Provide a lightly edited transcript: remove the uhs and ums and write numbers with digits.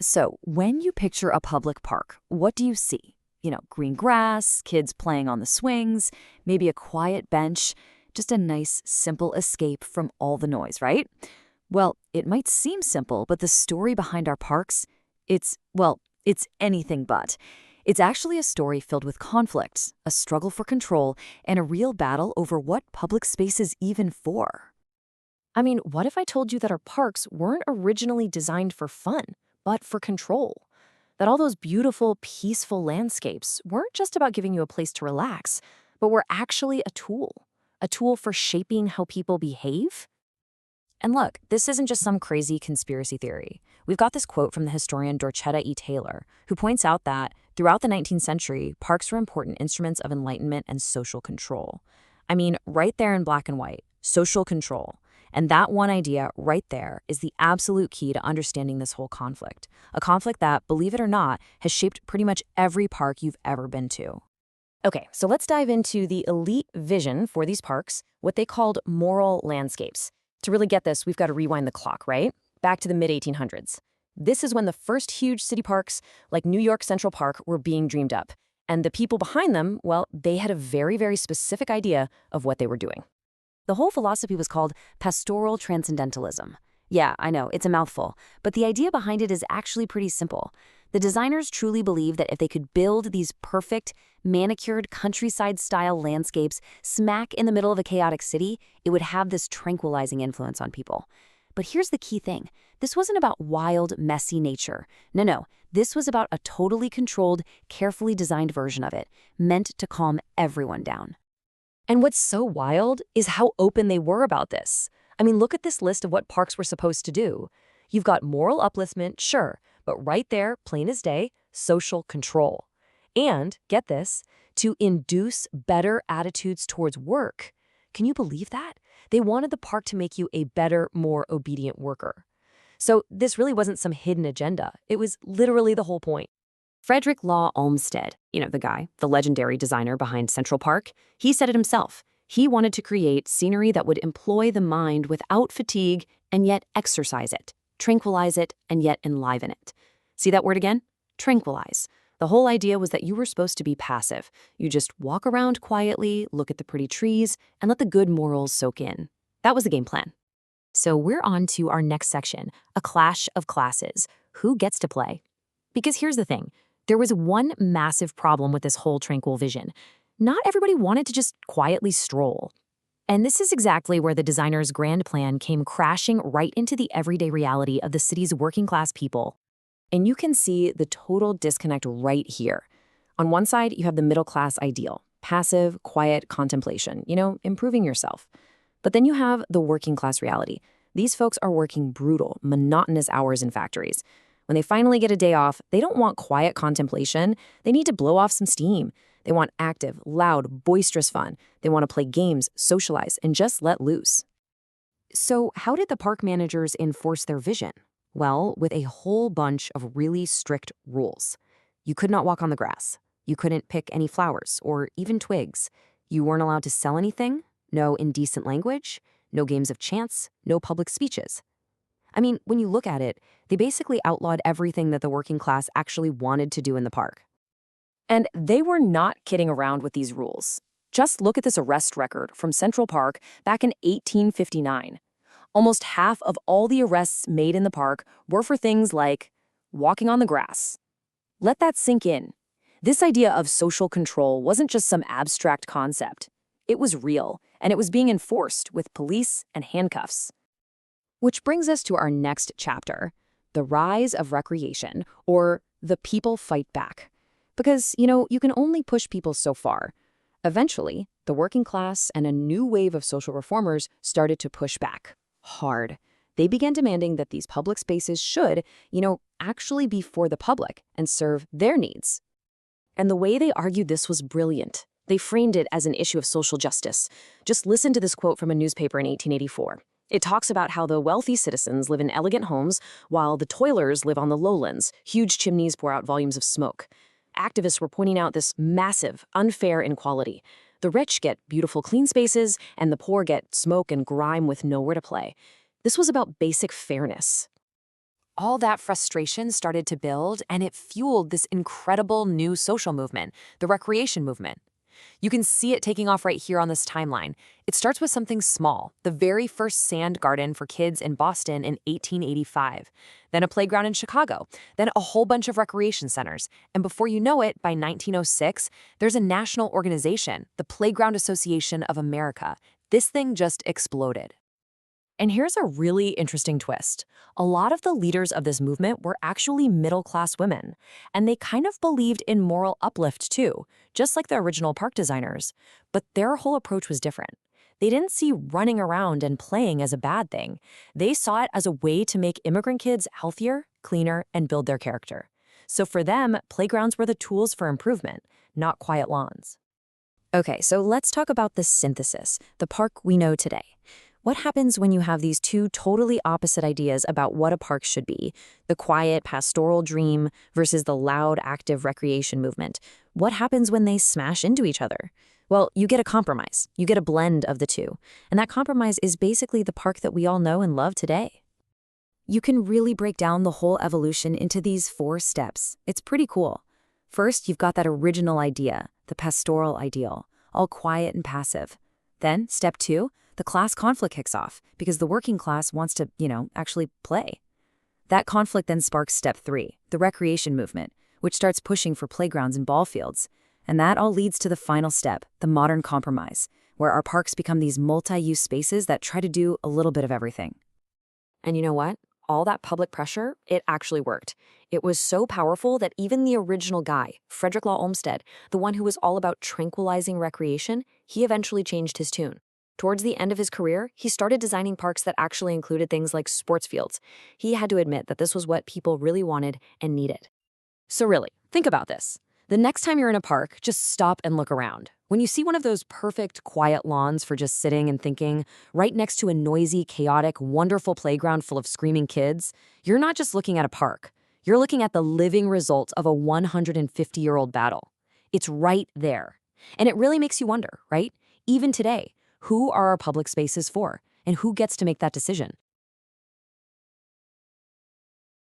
So, when you picture a public park, what do you see? Green grass, kids playing on the swings, maybe a quiet bench, just a nice, simple escape from all the noise, right? Well, it might seem simple, but the story behind our parks, it's anything but. It's actually a story filled with conflicts, a struggle for control, and a real battle over what public space is even for. I mean, what if I told you that our parks weren't originally designed for fun, but for control? That all those beautiful, peaceful landscapes weren't just about giving you a place to relax, but were actually a tool for shaping how people behave? And look, this isn't just some crazy conspiracy theory. We've got this quote from the historian Dorchetta E. Taylor, who points out that throughout the 19th century, parks were important instruments of enlightenment and social control. I mean, right there in black and white, social control. And that one idea right there is the absolute key to understanding this whole conflict. A conflict that, believe it or not, has shaped pretty much every park you've ever been to. Okay, so let's dive into the elite vision for these parks, what they called moral landscapes. To really get this, we've got to rewind the clock, right? Back to the mid-1800s. This is when the first huge city parks, like New York Central Park, were being dreamed up. And the people behind them, well, they had a very, very specific idea of what they were doing. The whole philosophy was called pastoral transcendentalism. Yeah, I know, it's a mouthful, but the idea behind it is actually pretty simple. The designers truly believed that if they could build these perfect, manicured countryside-style landscapes smack in the middle of a chaotic city, it would have this tranquilizing influence on people. But here's the key thing. This wasn't about wild, messy nature. No, this was about a totally controlled, carefully designed version of it, meant to calm everyone down. And what's so wild is how open they were about this. I mean, look at this list of what parks were supposed to do. You've got moral upliftment, sure, but right there, plain as day, social control. And, get this, to induce better attitudes towards work. Can you believe that? They wanted the park to make you a better, more obedient worker. So this really wasn't some hidden agenda. It was literally the whole point. Frederick Law Olmsted, the legendary designer behind Central Park, he said it himself. He wanted to create scenery that would employ the mind without fatigue and yet exercise it, tranquilize it, and yet enliven it. See that word again? Tranquilize. The whole idea was that you were supposed to be passive. You just walk around quietly, look at the pretty trees, and let the good morals soak in. That was the game plan. So we're on to our next section, a clash of classes. Who gets to play? Because here's the thing. There was one massive problem with this whole tranquil vision. Not everybody wanted to just quietly stroll. And this is exactly where the designer's grand plan came crashing right into the everyday reality of the city's working-class people. And you can see the total disconnect right here. On one side, you have the middle-class ideal, passive, quiet contemplation, improving yourself. But then you have the working-class reality. These folks are working brutal, monotonous hours in factories. When they finally get a day off, they don't want quiet contemplation. They need to blow off some steam. They want active, loud, boisterous fun. They want to play games, socialize, and just let loose. So how did the park managers enforce their vision? Well, with a whole bunch of really strict rules. You could not walk on the grass. You couldn't pick any flowers or even twigs. You weren't allowed to sell anything. No indecent language. No games of chance. No public speeches. I mean, when you look at it, they basically outlawed everything that the working class actually wanted to do in the park. And they were not kidding around with these rules. Just look at this arrest record from Central Park back in 1859. Almost half of all the arrests made in the park were for things like walking on the grass. Let that sink in. This idea of social control wasn't just some abstract concept. It was real, and it was being enforced with police and handcuffs. Which brings us to our next chapter, the rise of recreation, or the people fight back. Because, you can only push people so far. Eventually, the working class and a new wave of social reformers started to push back hard. They began demanding that these public spaces should, actually be for the public and serve their needs. And the way they argued this was brilliant. They framed it as an issue of social justice. Just listen to this quote from a newspaper in 1884. It talks about how the wealthy citizens live in elegant homes while the toilers live on the lowlands. Huge chimneys pour out volumes of smoke. Activists were pointing out this massive, unfair inequality. The rich get beautiful, clean spaces, and the poor get smoke and grime with nowhere to play. This was about basic fairness. All that frustration started to build, and it fueled this incredible new social movement, the recreation movement. You can see it taking off right here on this timeline. It starts with something small, the very first sand garden for kids in Boston in 1885, then a playground in Chicago, then a whole bunch of recreation centers. And before you know it, by 1906, there's a national organization, the Playground Association of America. This thing just exploded. And here's a really interesting twist. A lot of the leaders of this movement were actually middle-class women, and they kind of believed in moral uplift too, just like the original park designers. But their whole approach was different. They didn't see running around and playing as a bad thing. They saw it as a way to make immigrant kids healthier, cleaner, and build their character. So for them, playgrounds were the tools for improvement, not quiet lawns. Okay, so let's talk about the synthesis, the park we know today. What happens when you have these two totally opposite ideas about what a park should be, the quiet, pastoral dream versus the loud, active recreation movement? What happens when they smash into each other? Well, you get a compromise. You get a blend of the two. And that compromise is basically the park that we all know and love today. You can really break down the whole evolution into these 4 steps. It's pretty cool. First, you've got that original idea, the pastoral ideal, all quiet and passive. Then, step 2, the class conflict kicks off because the working class wants to, actually play. That conflict then sparks step 3, the recreation movement, which starts pushing for playgrounds and ball fields. And that all leads to the final step, the modern compromise, where our parks become these multi-use spaces that try to do a little bit of everything. And you know what? All that public pressure, it actually worked. It was so powerful that even the original guy, Frederick Law Olmsted, the one who was all about tranquilizing recreation, he eventually changed his tune. Towards the end of his career, he started designing parks that actually included things like sports fields. He had to admit that this was what people really wanted and needed. So really, think about this. The next time you're in a park, just stop and look around. When you see one of those perfect, quiet lawns for just sitting and thinking, right next to a noisy, chaotic, wonderful playground full of screaming kids, you're not just looking at a park. You're looking at the living result of a 150-year-old battle. It's right there. And it really makes you wonder, right? Even today, who are our public spaces for? And who gets to make that decision?